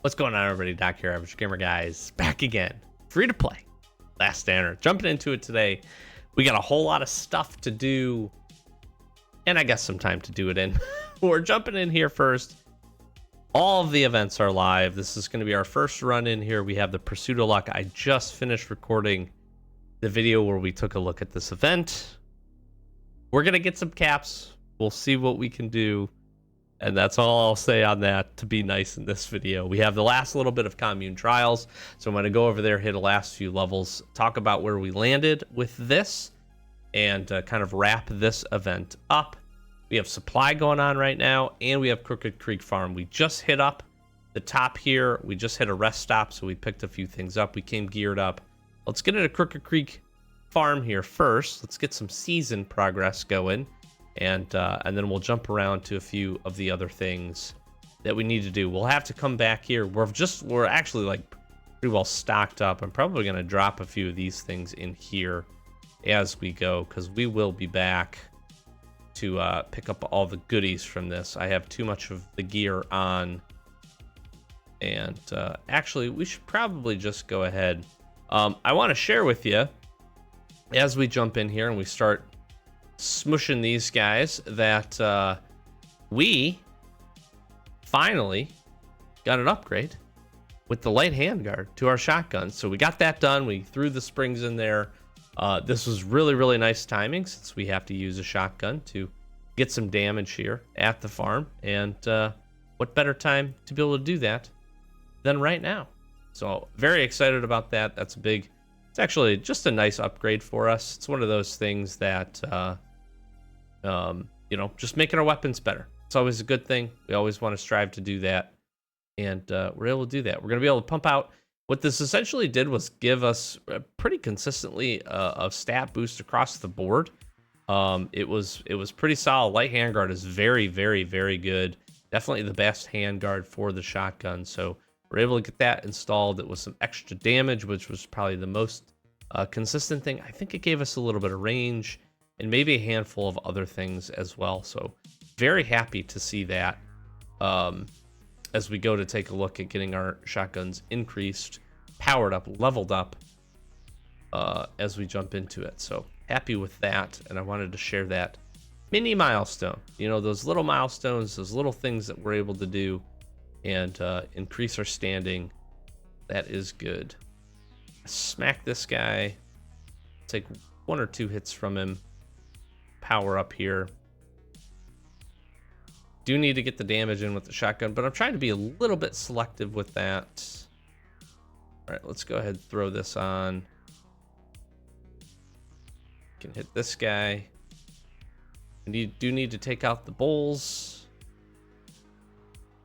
What's going on, everybody? Doc here, Average Gamer Guys, back again. Free to play. Last Standard. Jumping into it today. We got a whole lot of stuff to do, and I guess some time to do it in. We're jumping in here first. All of the events are live. This is going to be our first run in here. We have the Pursuit of Luck. I just finished recording the video where we took a look at this event. We're going to get some caps. We'll see what we can do. And that's all I'll say on that to be nice in this video. We have the last little bit of commune trials. So I'm going to go over there, hit the last few levels, talk about where we landed with this, and kind of wrap this event up. We have supply going on right now, and we have Crooked Creek Farm. We just hit up the top here. We just hit a rest stop, so we picked a few things up. We came geared up. Let's get into Crooked Creek Farm here first. Let's get some season progress going. And then we'll jump around to a few of the other things that we need to do. We'll have to come back here. We're actually like pretty well stocked up. I'm probably going to drop a few of these things in here as we go, because we will be back to pick up all the goodies from this. I have too much of the gear on. And actually, we should probably just go ahead. I want to share with you, as we jump in here and we start smushing these guys, that we finally got an upgrade with the light handguard to our shotgun. So we got that done. We threw the springs in there. This was really nice timing, since we have to use a shotgun to get some damage here at the farm. And what better time to be able to do that than right now? So very excited about that. That's it's actually just a nice upgrade for us. It's one of those things that just making our weapons better. It's always a good thing. We always want to strive to do that. And we're able to do that. We're going to be able to pump out. What this essentially did was give us pretty consistently a stat boost across the board. It was pretty solid. Light handguard is very good. Definitely the best handguard for the shotgun. So we're able to get that installed. It was some extra damage, which was probably the most consistent thing. I think it gave us a little bit of range, and maybe a handful of other things as well. So very happy to see that as we go to take a look at getting our shotguns increased, powered up, leveled up as we jump into it. So happy with that, and I wanted to share that mini milestone. Those little milestones, those little things that we're able to do and increase our standing. That is good. Smack this guy. Take 1 or 2 hits from him. Power up here. Do need to get the damage in with the shotgun, but I'm trying to be a little bit selective with that. All right, let's go ahead and throw this on. Can hit this guy. We do need to take out the bulls.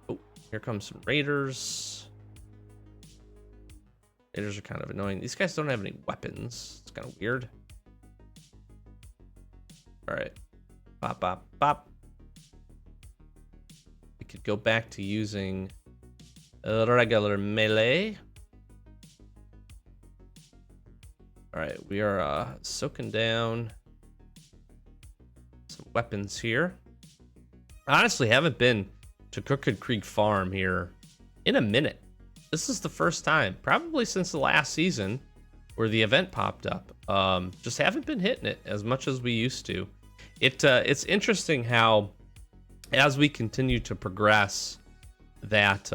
Oh, here comes some raiders. Raiders are kind of annoying. These guys don't have any weapons. It's kind of weird. All right, bop. We could go back to using a regular melee. All right, we are soaking down some weapons here. I honestly haven't been to Crooked Creek Farm here in a minute. This is the first time, probably since the last season, where the event popped up. Just haven't been hitting it as much as we used to. It's interesting how, as we continue to progress, that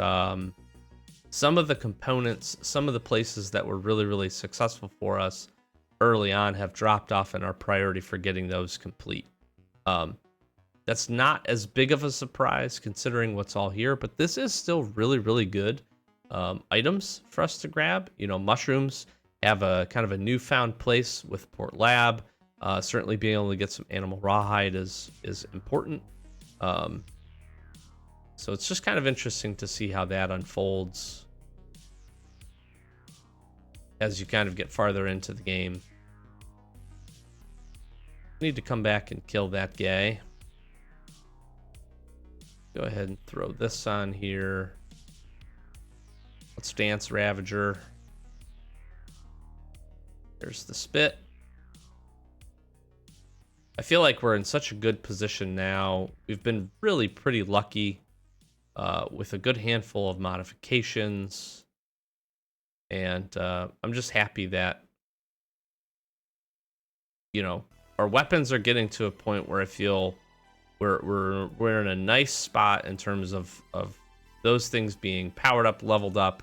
some of the components, some of the places that were really successful for us early on have dropped off in our priority for getting those complete. That's not as big of a surprise considering what's all here, but this is still really good items for us to grab. Mushrooms have a kind of a newfound place with Port Lab. Certainly being able to get some animal rawhide is important. So it's just kind of interesting to see how that unfolds as you kind of get farther into the game. Need to come back and kill that guy. Go ahead and throw this on here. Let's dance Ravager. There's the spit. I feel like we're in such a good position now. We've been really pretty lucky with a good handful of modifications. And I'm just happy that, you know, our weapons are getting to a point where I feel we're in a nice spot in terms of those things being powered up, leveled up,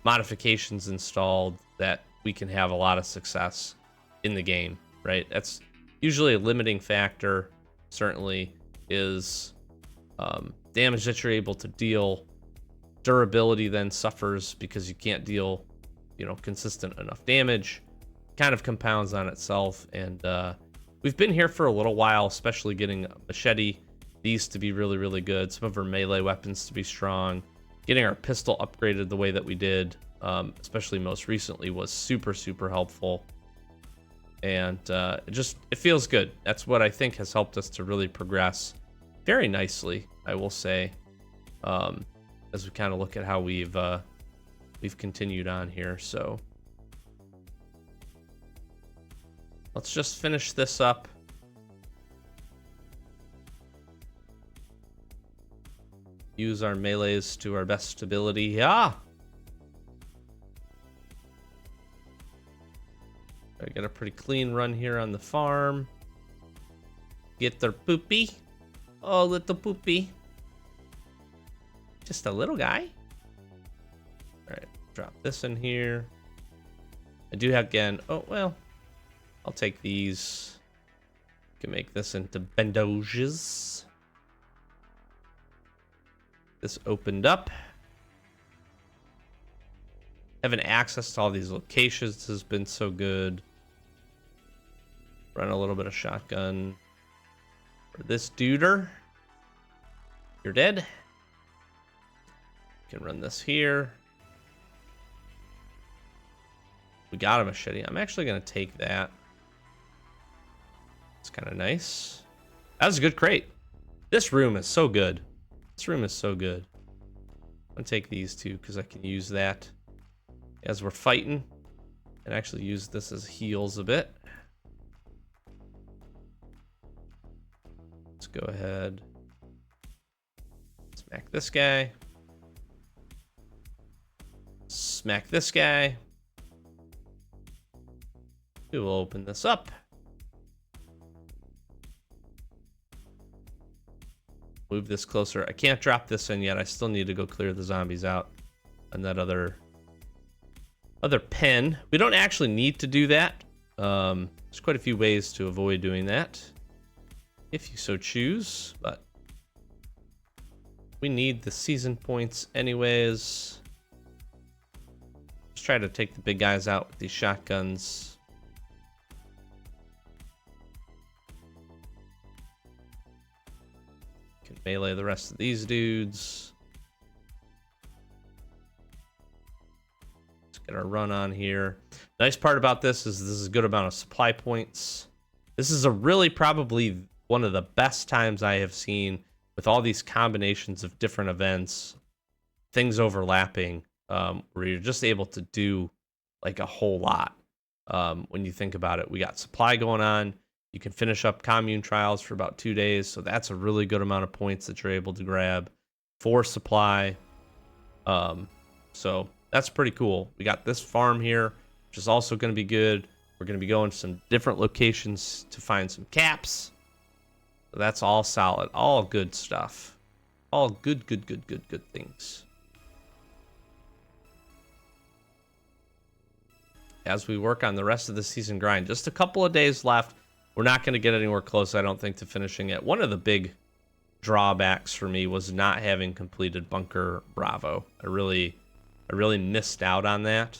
modifications installed, that we can have a lot of success in the game, right? That's usually a limiting factor, certainly, is damage that you're able to deal. Durability then suffers because you can't deal, you know, consistent enough damage. Kind of compounds on itself, and we've been here for a little while, especially getting a machete, these to be really, really good, some of our melee weapons to be strong, getting our pistol upgraded the way that we did, especially most recently, was super, super helpful. And it feels good. That's what I think has helped us to really progress very nicely, I will say, as we kind of look at how we've continued on here. So let's just finish this up. Use our melees to our best ability. Yeah. I got a pretty clean run here on the farm. Get their poopy. Oh, little poopy. Just a little guy. All right, drop this in here. I do have, again, oh, well, I'll take these. Can make this into bandages. This opened up. Having access to all these locations has been so good. Run a little bit of shotgun for this duder. You're dead. Can run this here. We got a machete. I'm actually going to take that. It's kind of nice. That was a good crate. This room is so good. This room is so good. I'm going to take these two because I can use that as we're fighting, and actually use this as heals a bit. Let's go ahead. Smack this guy. Smack this guy. We will open this up. Move this closer. I can't drop this in yet. I still need to go clear the zombies out on that other pen. We don't actually need to do that. There's quite a few ways to avoid doing that, if you so choose, but we need the season points anyways. Let's try to take the big guys out with these shotguns. Can melee the rest of these dudes. Let's get our run on here. Nice part about this is a good amount of supply points. This is a really probably one of the best times I have seen with all these combinations of different events, things overlapping, where you're just able to do like a whole lot. When you think about it, we got supply going on. You can finish up commune trials for about 2 days, so that's a really good amount of points that you're able to grab for supply. So that's pretty cool. We got this farm here, which is also going to be good. We're going to be going to some different locations to find some caps. So that's all solid, all good stuff, all good things. As we work on the rest of the season grind, just a couple of days left. We're not going to get anywhere close, I don't think, to finishing it. One of the big drawbacks for me was not having completed Bunker Bravo. I really missed out on that.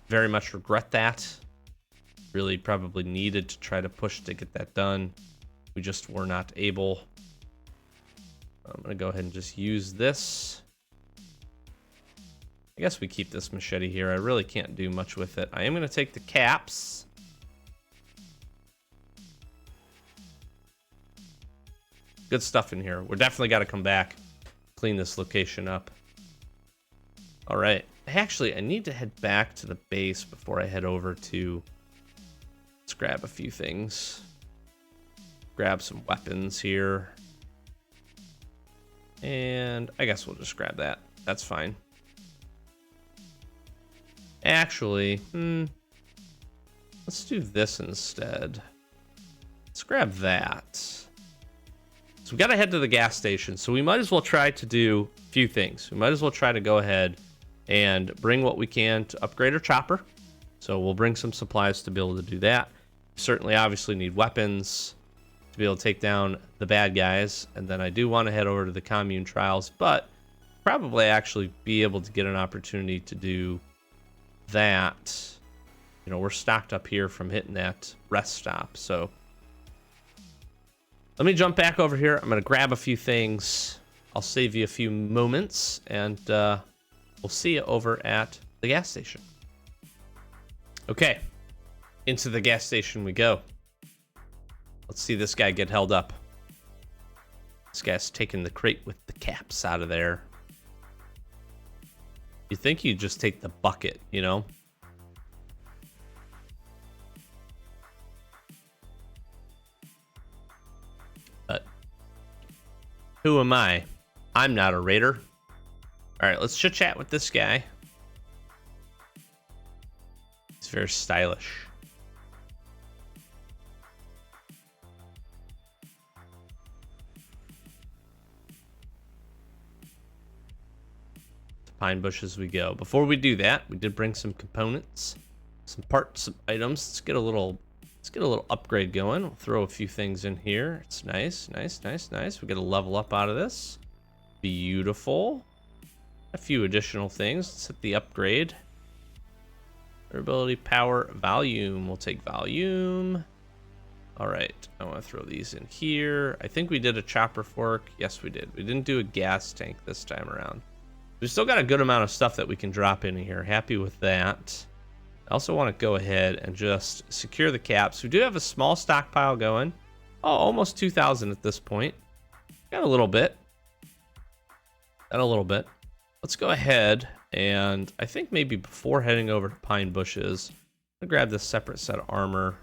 Very much regret that. Really probably needed to try to push to get that done. We just were not able. I'm going to go ahead and just use this. I guess we keep this machete here. I really can't do much with it. I am going to take the caps. Good stuff in here. We're definitely got to come back, clean this location up. All right. Actually, I need to head back to the base before I head over to... Let's grab a few things. Grab some weapons here. And I guess we'll just grab that. That's fine. Actually, let's do this instead. Let's grab that. So we got to head to the gas station. So we might as well try to do a few things. We might as well try to go ahead and bring what we can to upgrade our chopper. So we'll bring some supplies to be able to do that. We certainly obviously need weapons to be able to take down the bad guys. And then I do want to head over to the commune trials, but probably actually be able to get an opportunity to do that. You know, we're stocked up here from hitting that rest stop. So let me jump back over here. I'm going to grab a few things. I'll save you a few moments, and we'll see you over at the gas station. Okay, into the gas station we go. Let's see this guy get held up. This guy's taking the crate with the caps out of there. You think you just take the bucket, you know? But who am I? I'm not a raider. All right, let's chit chat with this guy. He's very stylish. To Pine Bushes we go. Before we do that, we did bring some components, some parts, some items. Let's get a little upgrade going. We'll throw a few things in here. It's nice. We get a level up out of this. Beautiful. A few additional things. Let's hit the upgrade. Durability, power, volume. We'll take volume. All right. I want to throw these in here. I think we did a chopper fork. Yes, we did. We didn't do a gas tank this time around. We've still got a good amount of stuff that we can drop in here. Happy with that. I also want to go ahead and just secure the caps. We do have a small stockpile going. Oh, almost 2,000 at this point. Got a little bit. Let's go ahead and I think maybe before heading over to Pine Bushes, I'm gonna grab this separate set of armor.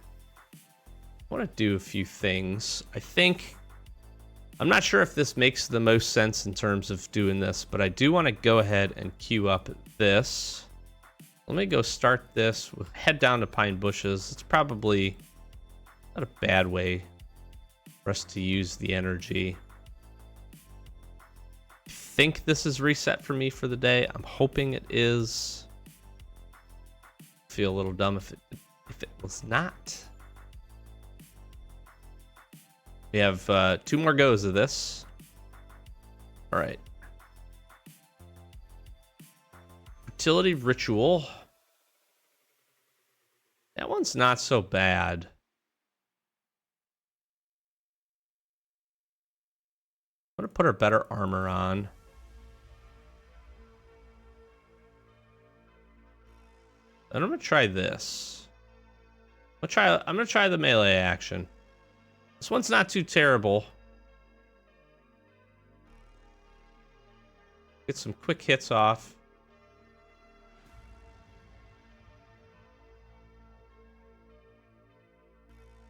I want to do a few things. I'm not sure if this makes the most sense in terms of doing this, but I do want to go ahead and queue up this. Let me go start this. We'll head down to Pine Bushes. It's probably not a bad way for us to use the energy. I think this is reset for me for the day. I'm hoping it is. Feel a little dumb if it was not. We have 2 more goes of this. All right. Fertility ritual. That one's not so bad. I'm gonna put our better armor on. And I'm gonna try this. I'm gonna try the melee action. This one's not too terrible. Get some quick hits off.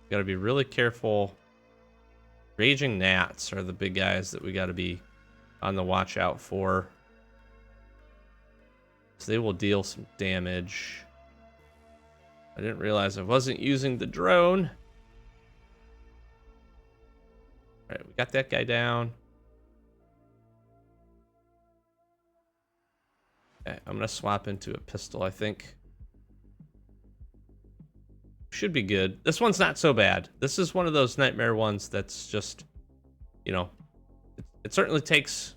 Got to be really careful. Raging gnats are the big guys that we got to be on the watch out for. So they will deal some damage. I didn't realize I wasn't using the drone. All right, we got that guy down. Okay, I'm gonna swap into a pistol, I think. Should be good. This one's not so bad. This is one of those nightmare ones that's just, you know, it certainly takes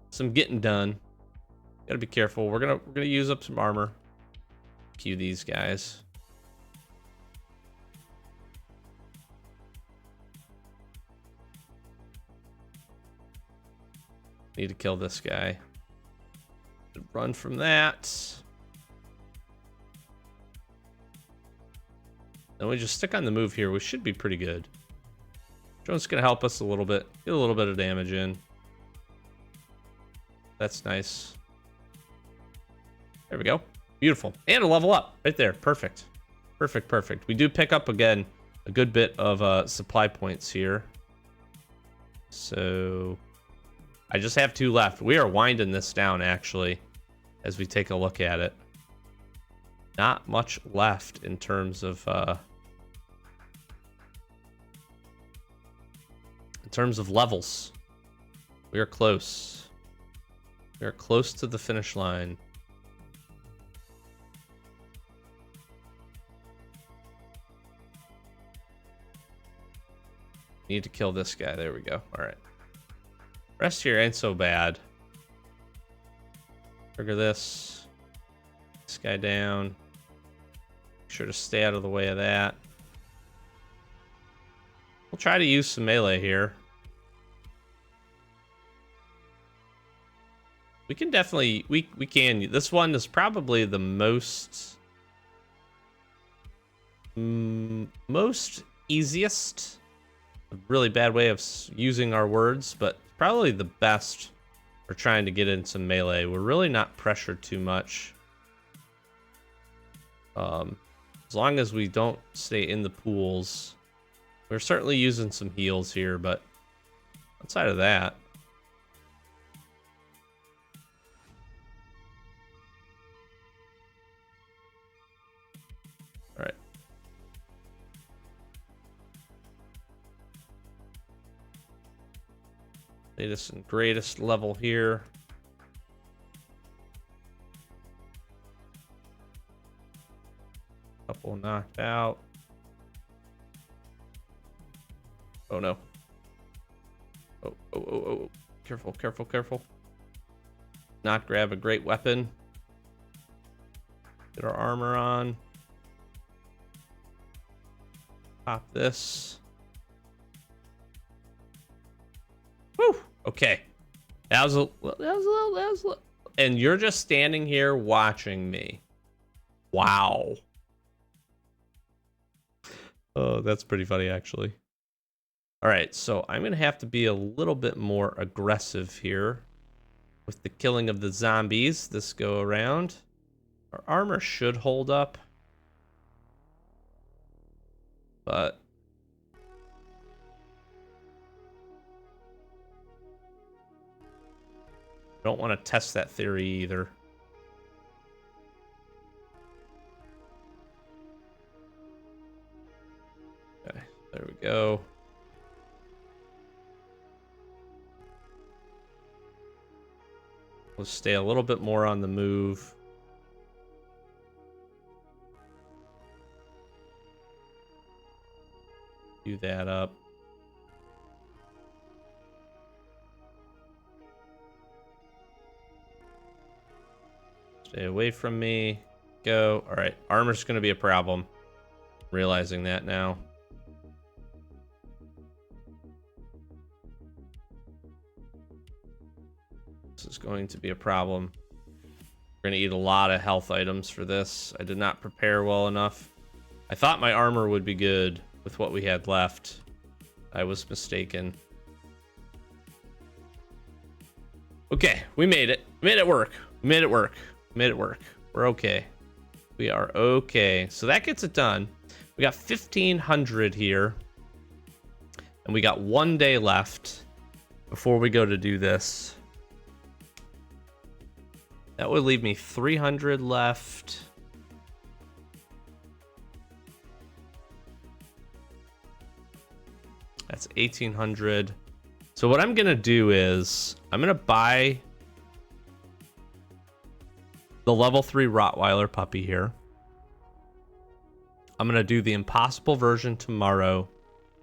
some getting done. Gotta be careful. We're gonna use up some armor. Queue these guys. Need to kill this guy. Run from that. Then we just stick on the move here. We should be pretty good. Drone's gonna help us a little bit. Get a little bit of damage in. That's nice. There we go. Beautiful. And a level up right there. Perfect. Perfect. We do pick up again a good bit of supply points here. So I just have 2 left. We are winding this down, actually, as we take a look at it. Not much left in terms of levels. We are close. We are close to the finish line. Need to kill this guy. There we go. All right. Rest here ain't so bad. Trigger this. This guy down. Make sure to stay out of the way of that. We'll try to use some melee here. We can definitely... We can. This one is probably the most easiest. A really bad way of using our words, but probably the best for trying to get in some melee. We're really not pressured too much. As long as we don't stay in the pools. We're certainly using some heals here, but outside of that... All right. Latest and greatest level here. Couple knocked out. Oh no. Oh. Careful, careful, careful. Not grab a great weapon. Get our armor on. Pop this. Woo! Okay. That was a little. And you're just standing here watching me. Wow. Oh, that's pretty funny, actually. All right, so I'm going to have to be a little bit more aggressive here with the killing of the zombies this go around. Our armor should hold up. But I don't want to test that theory either. Okay, there we go. We'll stay a little bit more on the move. Do that up. Stay away from me. Go. All right. Armor's going to be a problem. Realizing that now. This is going to be a problem. We're going to eat a lot of health items for this. I did not prepare well enough. I thought my armor would be good with what we had left. I was mistaken. Okay, we made it. We made it work. We made it work. We made it work. We're okay. We are okay. So that gets it done. We got 1,500 here. And we got 1 day left before we go to do this. That would leave me 300 left. That's 1,800. So what I'm gonna do is I'm gonna buy the level 3 Rottweiler puppy here. I'm gonna do the impossible version tomorrow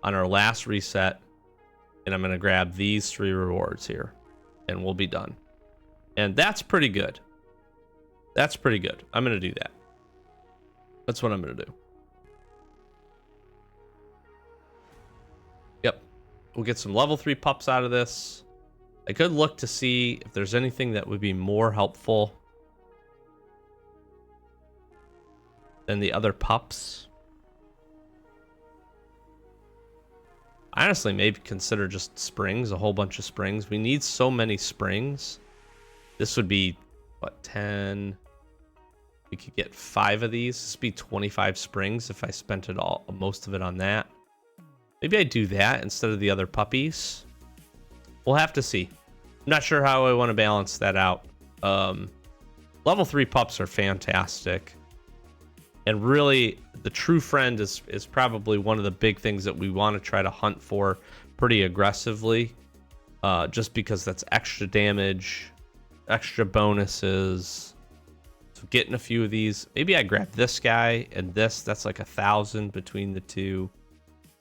on our last reset, and I'm gonna grab these 3 rewards here, and we'll be done. And that's pretty good. That's pretty good. I'm gonna do that. That's what I'm gonna do. Yep. We'll get some level 3 pups out of this. I could look to see if there's anything that would be more helpful than the other pups. Honestly, maybe consider just springs, a whole bunch of springs. We need so many springs. This would be, what, 10? We could get 5 of these. This would be 25 springs if I spent it all, most of it on that. Maybe I do that instead of the other puppies. We'll have to see. not sure how I want to balance that out. Level 3 pups are fantastic. And really, the true friend is probably one of the big things that we want to try to hunt for pretty aggressively. Just because that's extra damage, extra bonuses. So getting a few of these. Maybe I grab this guy and this. That's like 1,000 between the two.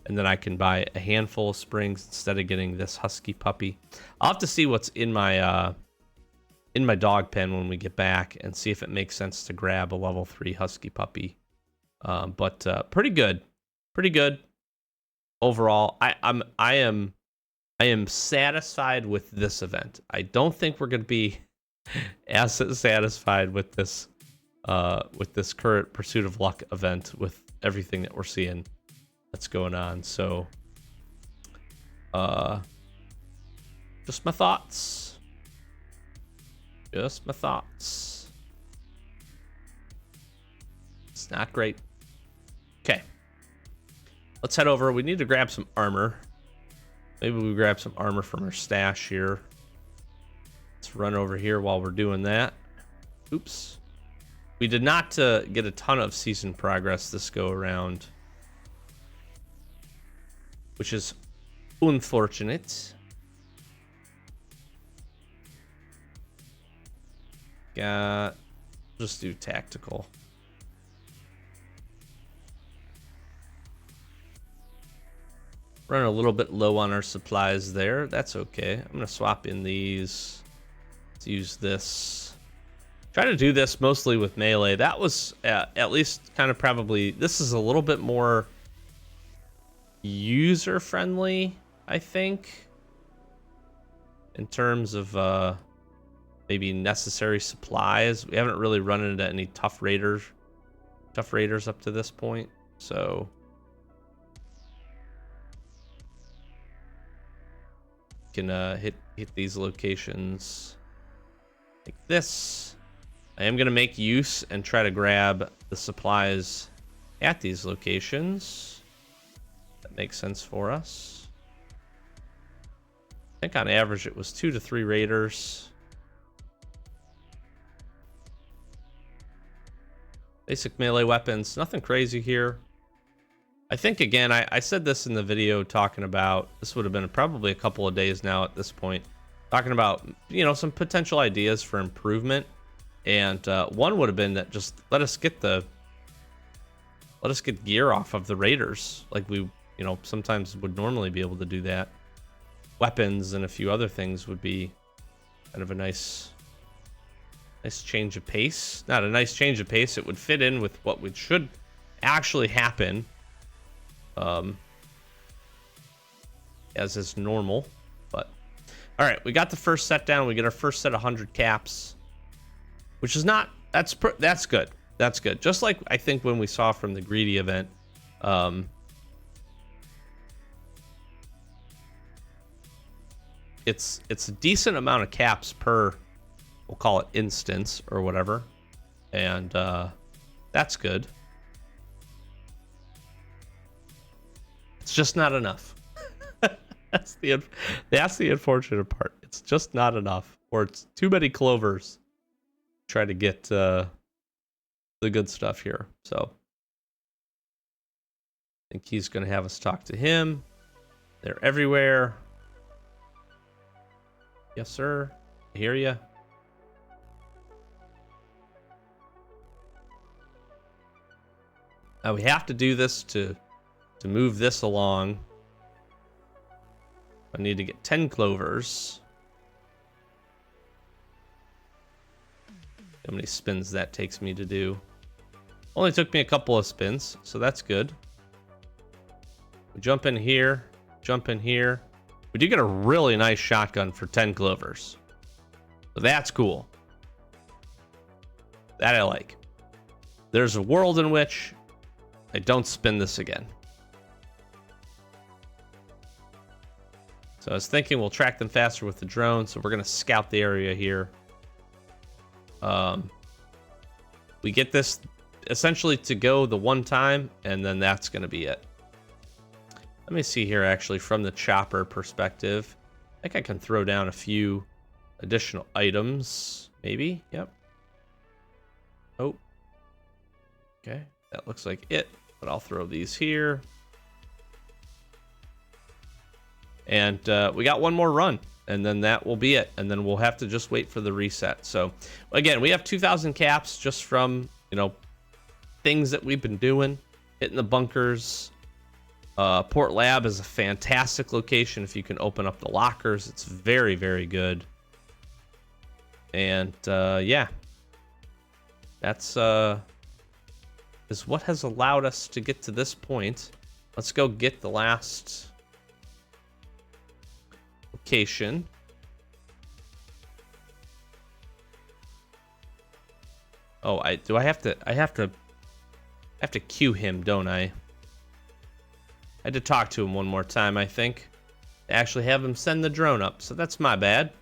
And then I can buy a handful of springs instead of getting this husky puppy. I'll have to see what's in my dog pen when we get back and see if it makes sense to grab a level 3 husky puppy. But pretty good overall. I am satisfied with this event. I don't think we're going to be as satisfied with this current Pursuit of Luck event with everything that we're seeing that's going on. So just my thoughts. It's not great. Okay, let's head over. We need to grab some armor. Maybe we grab some armor from our stash here. Let's run over here while we're doing that. Oops. We did not get a ton of season progress this go around, which is unfortunate. Just do tactical. Running a little bit low on our supplies there. That's okay. I'm going to swap in these. Let's use this. Try to do this mostly with melee. That was at least kind of probably... This is a little bit more user-friendly, I think, in terms of maybe necessary supplies. We haven't really run into any tough raiders up to this point, so can hit these locations like this. I am gonna make use and try to grab the supplies at these locations. That makes sense for us. I think on average it was 2 to 3 raiders. Basic melee weapons, nothing crazy here. I think, again, I said this in the video talking about, this would have been probably a couple of days now at this point, talking about, you know, some potential ideas for improvement. And one would have been that just let us get gear off of the raiders, like we, you know, sometimes would normally be able to do that. Weapons and a few other things would be kind of a nice change of pace. Not a nice change of pace. It would fit in with what should actually happen, as is normal. But all right, we got the first set down. We get our first set of 100 caps, which is not, that's good. That's good. Just like I think when we saw from the greedy event, it's a decent amount of caps per, we'll call it instance or whatever, and that's good. It's just not enough. That's the unfortunate part. It's just not enough, or it's too many clovers. Try to get the good stuff here. So I think he's going to have us talk to him. They're everywhere. Yes, sir. I hear you. Now we have to do this to move this along. I need to get 10 clovers. How many spins that takes me to do? Only took me a couple of spins, so that's good. We jump in here, jump in here. We do get a really nice shotgun for 10 clovers. So that's cool. That I like. There's a world in which I don't spin this again. So I was thinking we'll track them faster with the drone, so we're going to scout the area here. We get this essentially to go the one time, and then that's going to be it. Let me see here, actually, from the chopper perspective. I think I can throw down a few additional items, maybe. Yep. Oh. Okay, that looks like it. But I'll throw these here. And we got one more run, and then that will be it. And then we'll have to just wait for the reset. So, again, we have 2,000 caps just from, things that we've been doing, hitting the bunkers. Port Lab is a fantastic location if you can open up the lockers. It's very, very good. And, yeah. That's, is what has allowed us to get to this point. Let's go get the last location. Oh, I have to cue him, don't I? I had to talk to him one more time, I think. Actually have him send the drone up, so that's my bad.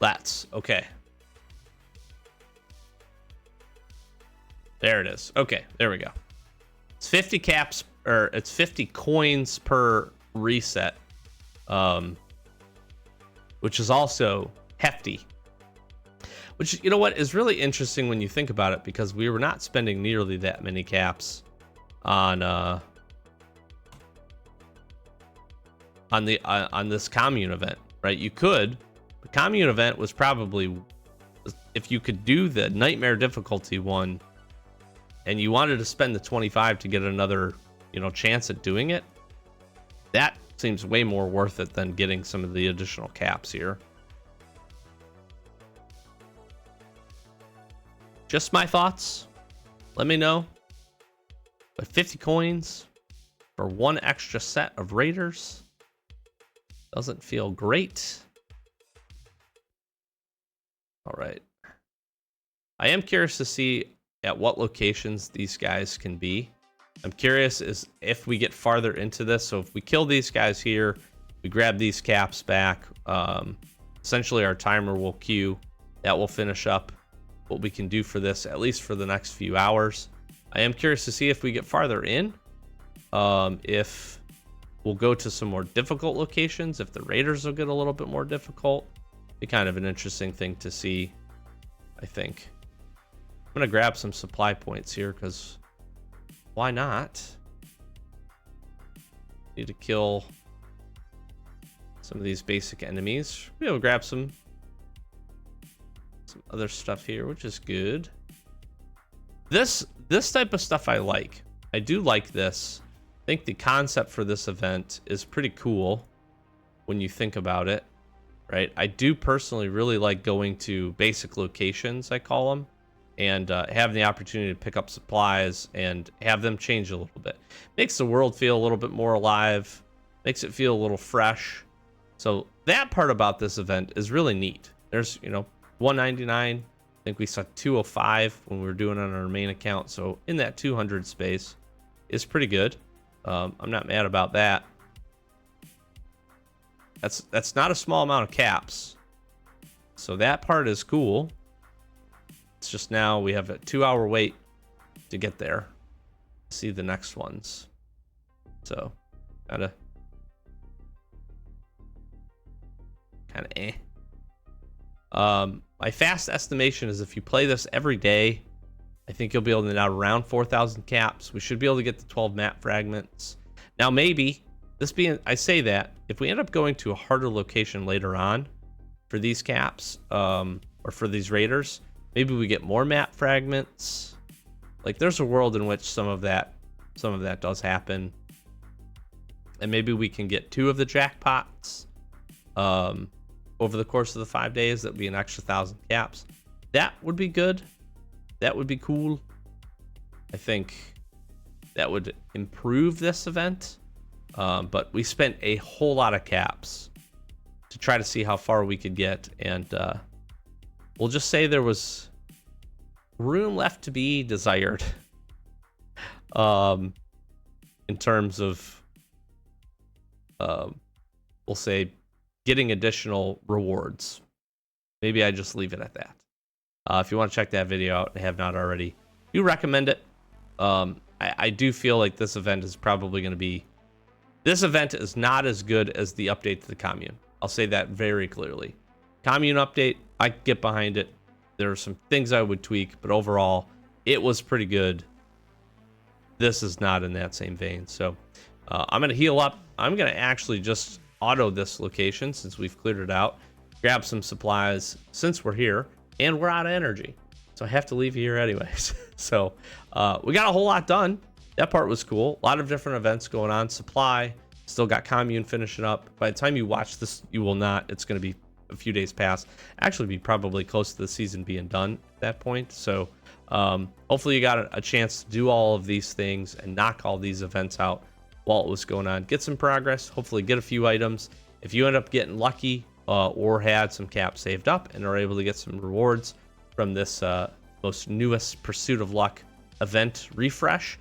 Let's. Okay. There it is. Okay, there we go. It's 50 caps, or it's 50 coins per reset, which is also hefty. Which, you know what, is really interesting when you think about it, because we were not spending nearly that many caps on this commune event, right? You could. The commune event was probably, if you could do the nightmare difficulty one, and you wanted to spend the 25 to get another, chance at doing it, that seems way more worth it than getting some of the additional caps here. Just my thoughts. Let me know. But 50 coins for one extra set of raiders doesn't feel great. All right. I am curious to see at what locations these guys can be. I'm curious is if we get farther into this. So if we kill these guys here, we grab these caps back. Essentially, our timer will queue. That will finish up what we can do for this, at least for the next few hours. I am curious to see if we get farther in. If we'll go to some more difficult locations, if the raiders will get a little bit more difficult. Be kind of an interesting thing to see, I think. I'm going to grab some supply points here, because why not? Need to kill some of these basic enemies. We'll grab some other stuff here, which is good. This type of stuff I like. I do like this. I think the concept for this event is pretty cool when you think about it, right? I do personally really like going to basic locations, I call them, and having the opportunity to pick up supplies and have them change a little bit. Makes the world feel a little bit more alive, makes it feel a little fresh. So that part about this event is really neat. There's, 199. I think we saw 205 when we were doing it on our main account. So in that 200 space is pretty good. I'm not mad about that. That's not a small amount of caps. So that part is cool. It's just now we have a 2-hour wait to get there. See the next ones. So kind of eh. My fast estimation is if you play this every day, I think you'll be able to get out around 4,000 caps. We should be able to get the 12 map fragments. Now maybe, I say that, if we end up going to a harder location later on for these caps, or for these raiders, maybe we get more map fragments. Like, there's a world in which some of that does happen. And maybe we can get 2 of the jackpots over the course of the 5 days. That would be an extra 1,000 caps. That would be good. That would be cool. I think that would improve this event. But we spent a whole lot of caps to try to see how far we could get. And we'll just say there was room left to be desired. In terms of, we'll say, getting additional rewards. Maybe I just leave it at that. If you want to check that video out and have not already, do recommend it. I do feel like this event is probably going to be... This event is not as good as the update to the commune. I'll say that very clearly. Commune update, I can get behind it. There are some things I would tweak, but overall, it was pretty good. This is not in that same vein. So I'm going to heal up. I'm going to actually just auto this location since we've cleared it out. Grab some supplies since we're here, and we're out of energy. So I have to leave here anyways. So we got a whole lot done. That part was cool. A lot of different events going on. Supply, still got commune finishing up. By the time you watch this, you will not. It's going to be a few days past. Actually be probably close to the season being done at that point. So hopefully you got a chance to do all of these things and knock all these events out while it was going on. Get some progress. Hopefully get a few items. If you end up getting lucky or had some caps saved up and are able to get some rewards from this most newest Pursuit of Luck event refresh,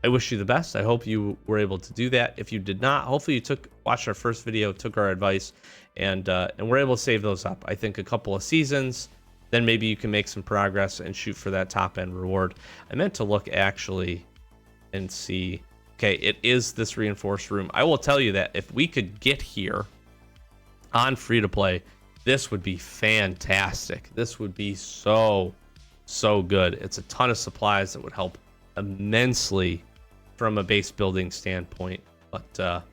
I wish you the best. I hope you were able to do that. If you did not, hopefully you watched our first video, took our advice, and we're able to save those up. I think a couple of seasons, then maybe you can make some progress and shoot for that top end reward. I meant to look actually and see. Okay, it is this reinforced room. I will tell you that if we could get here on free to play, this would be fantastic. This would be so good. It's a ton of supplies that would help immensely from a base building standpoint, but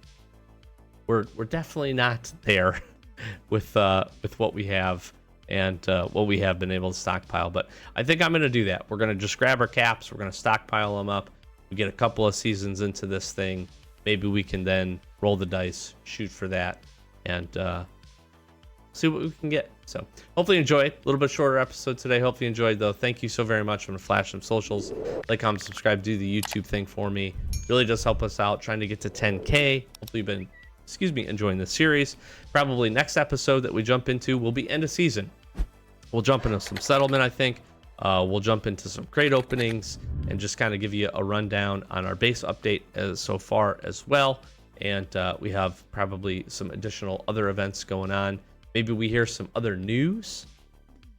we're definitely not there with what we have and what we have been able to stockpile. But I think I'm going to do that. We're going to just grab our caps. We're going to stockpile them up. We get a couple of seasons into this thing. Maybe we can then roll the dice, shoot for that, and see what we can get. So hopefully you enjoyed. A little bit shorter episode today. Hopefully you enjoyed, though. Thank you so very much. I'm going to flash some socials. Like, comment, subscribe, do the YouTube thing for me. Really does help us out trying to get to 10K. Hopefully you've been, enjoying this series. Probably next episode that we jump into will be end of season. We'll jump into some settlement, I think. We'll jump into some crate openings and just kind of give you a rundown on our base update so far as well. And we have probably some additional other events going on. Maybe we hear some other news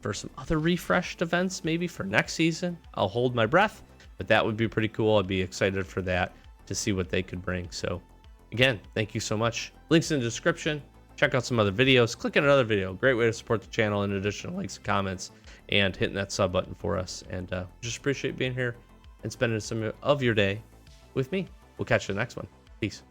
for some other refreshed events, maybe for next season. I'll hold my breath, but that would be pretty cool. I'd be excited for that to see what they could bring. So again, thank you so much. Links in the description. Check out some other videos. Click on another video. Great way to support the channel in addition to likes and comments and hitting that sub button for us. And just appreciate being here and spending some of your day with me. We'll catch you in the next one. Peace.